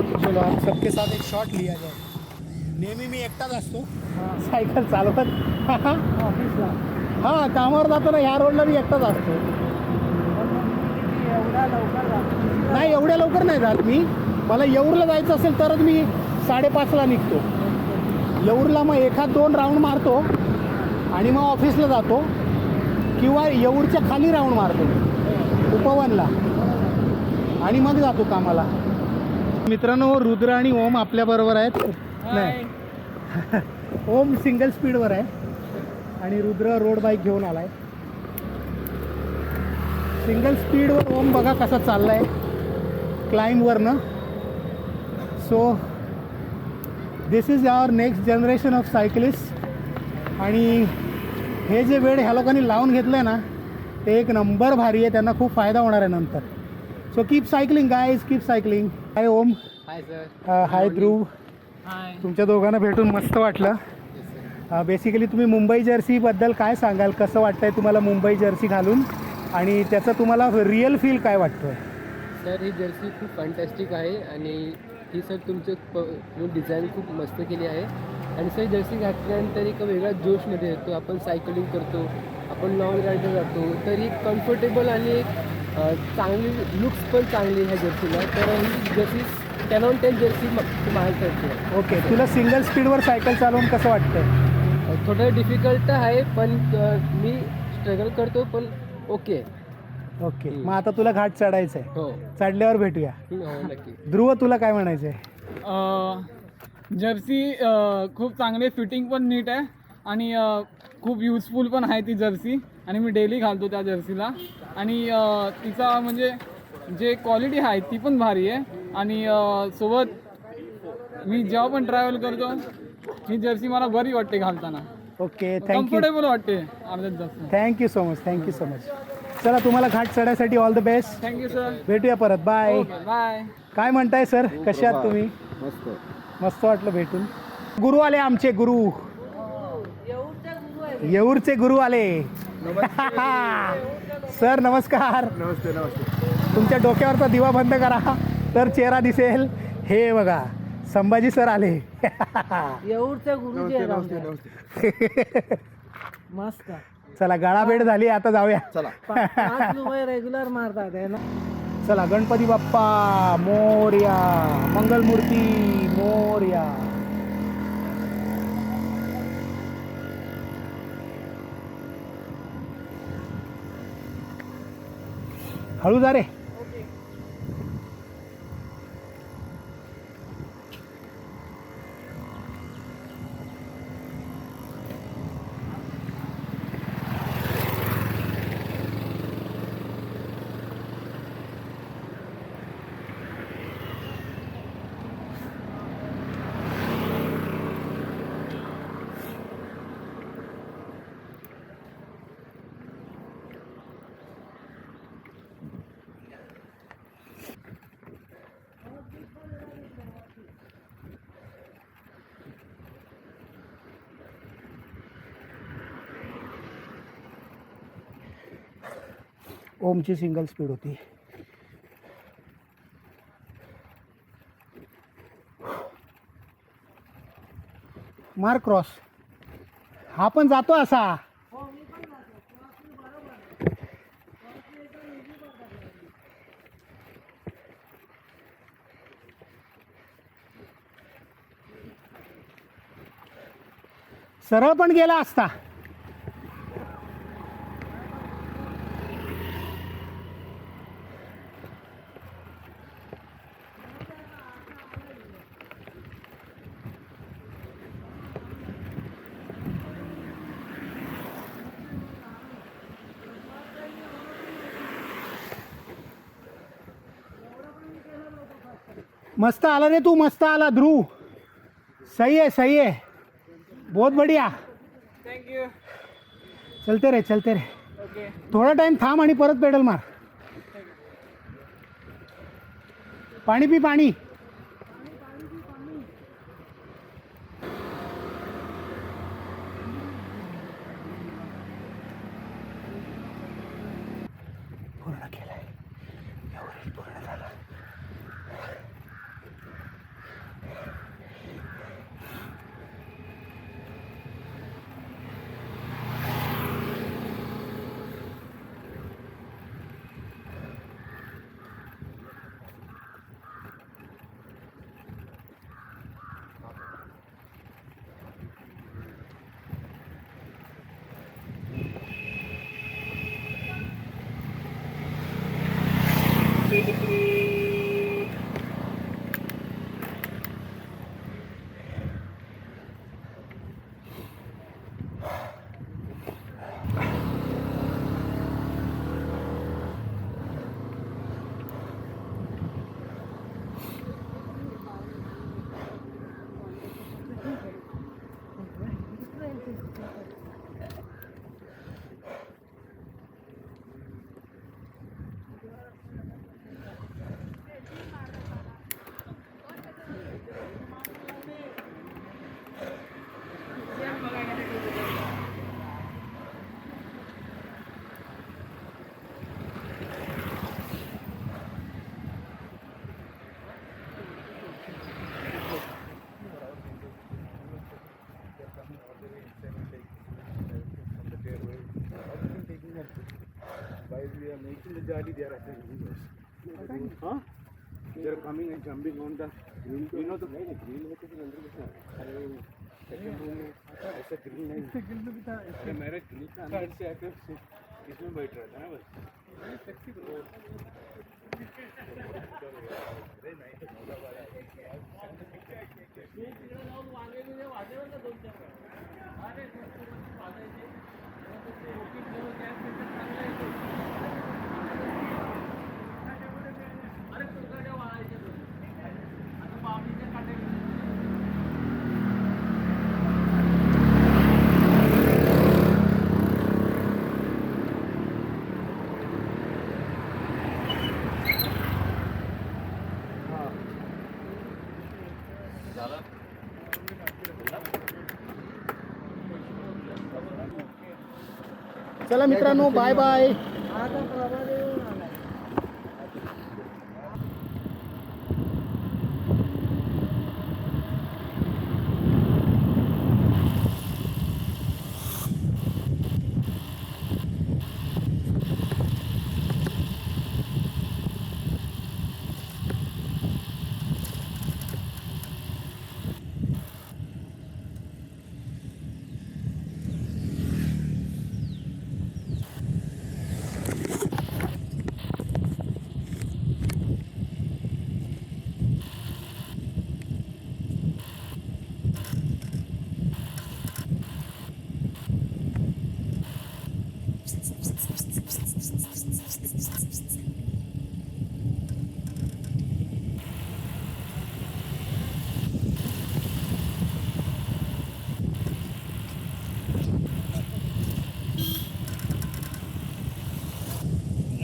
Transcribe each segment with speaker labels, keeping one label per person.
Speaker 1: चलो आप सबके साथ एक शॉट लिया जाए. नेहमी मी एकटाच असतो सायकल चालवत.
Speaker 2: ऑफिसला
Speaker 1: हां, कामावर जाताना ह्या रोडला मी एकटाच असतो.
Speaker 2: एवढा लवकर जातो
Speaker 1: नाही, एवढ्या लवकर नाही जात मी. मला येऊरला जायचं असेल तरच मी 5:30ला निघतो. येऊरला मग 1-2 राऊंड मारतो आणि मग ऑफिसला जातो, किंवा येऊरच्या खाली राऊंड मारतो उपवनला आणि मग जातो कामाला. मित्रांनो, रुद्र आणि ओम आपल्याबरोबर आहेत. नाही, ओम सिंगल स्पीडवर आहे आणि रुद्र रोड बाईक घेऊन आला आहे. सिंगल स्पीडवर ओम बघा कसा चालला आहे क्लाइंबवरनं. So this is our next generation of cyclist. आणि हे जे वेळ ह्या लोकांनी लावून घेतलं आहे ना, ते एक नंबर भारी आहे. त्यांना खूप फायदा होणार आहे नंतर. So keep cycling guys, keep cycling. Hi Om.
Speaker 3: Hi sir.
Speaker 1: Hi Dhruv.
Speaker 3: Hi.
Speaker 1: तुमच्या दोघांना भेटून मस्त वाटलं. बेसिकली तुम्ही मुंबई जर्सीबद्दल काय सांगाल? कसं वाटतंय तुम्हाला मुंबई जर्सी घालून, आणि त्याचा तुम्हाला रिअल फील काय वाटतोय?
Speaker 3: सर, ही जर्सी खूप फॅन्टॅस्टिक आहे आणि ही सर तुमचं डिझाईन खूप मस्त केली आहे. आणि सर जर्सी घातल्यानंतर एक वेगळा जोशमध्ये येतो. आपण सायकलिंग करतो, आपण लॉंग राईडला जातो, तर ही कम्फर्टेबल आणि एक चांगली लुक्स पण चांगली ह्या जर्सीला. तर ही जर्सी 10/10 जर्सी माल करते.
Speaker 1: ओके, तुला सिंगल स्पीडवर सायकल चालवून कसं वाटतंय?
Speaker 3: थोडं डिफिकल्ट आहे, पण मी स्ट्रगल करतो, पण ओके.
Speaker 1: ओके, मग आता तुला घाट चढायचं आहे.
Speaker 3: हो.
Speaker 1: चढल्यावर भेटूया.
Speaker 3: हो, नक्की.
Speaker 1: ध्रुव, तुला काय म्हणायचं आहे?
Speaker 4: जर्सी खूप चांगले, फिटिंग पण नीट आहे आणि खूप युजफुल पण आहे ती जर्सी. आणि मी डेली घालतो त्या जर्सीला. आणि तिचा म्हणजे जे क्वालिटी आहे ती पण भारी आहे. आणि सोबत मी जेव्हा पण ट्रॅव्हल करतो ही जर्सी मला बरी वाटते घालताना.
Speaker 1: Okay, thank you.
Speaker 4: कम्फर्टेबल वाटते अर्ध्यात जास्त.
Speaker 1: Thank you so much, thank you so much. चला, तुम्हाला घाट चढायसाठी all the best.
Speaker 4: Thank you sir.
Speaker 1: भेटूया परत. बाय.
Speaker 4: बाय.
Speaker 1: काय म्हणताय सर, कसे आहात तुम्ही?
Speaker 3: मस्त.
Speaker 1: मस्त वाटलं भेटून. गुरु आले आमचे, गुरु. येऊरचे गुरु आले. सर नमस्कार.
Speaker 3: नमस्ते. नमस्ते.
Speaker 1: तुमच्या डोक्यावरचा दिवा बंद करा तर चेहरा दिसेल. हे बघा, संभाजी सर आले.
Speaker 2: येऊरचे गुरुजी आहे
Speaker 3: नमस्ते.
Speaker 2: आमचे.
Speaker 3: नमस्ते.
Speaker 2: मस्त.
Speaker 1: चला, गाळाभेट झाली, आता जाऊया.
Speaker 3: चला.
Speaker 2: 5 रुपये रेग्युलर मारतात आहे ना.
Speaker 1: चला, गणपती बाप्पा मोरया, मंगलमूर्ती मोरया. हळू जा रे. ओमची सिंगल स्पीड होती. मार क्रॉस. हा पण जातो असा. सरळ पण गेला असता. मस्त आला रे तू, मस्त आला ध्रुव. सही है, सही है, बहुत बढ़िया.
Speaker 4: थँक्यू.
Speaker 1: चलते रे, चलते रे.
Speaker 4: ओके.
Speaker 1: थोडा टाइम थांब आणि परत पेडल मार. पाणी पी, पाणी. पूर्ण केलंय, एवढं पूर्ण झालं. Huh? They're coming and jumping on the green. You know the green होते थे अंदर कितना? अरे second room में ऐसा green नहीं. अरे मेरा green का अंदर से आकर इसमें बैठ रहा था ना बस. चला मित्रांनो, बाय बाय.
Speaker 2: आता प्रभात येऊन आलाय.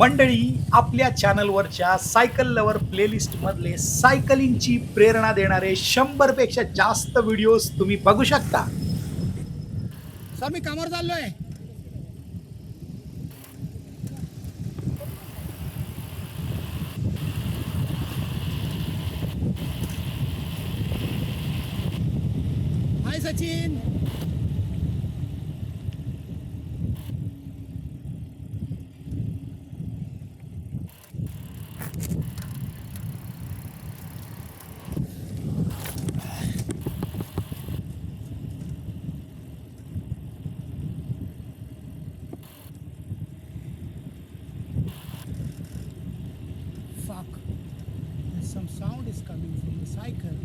Speaker 5: मंडळी, आपल्या चॅनलवरच्या सायकल लवर प्लेलिस्टमधले सायकलिंगची प्रेरणा देणारे 100 पेक्षा जास्त व्हिडिओज तुम्ही बघू शकता.
Speaker 1: सर मी कामावर चाललोय. हाय Sachin. Fuck. Some sound is coming from the cycle.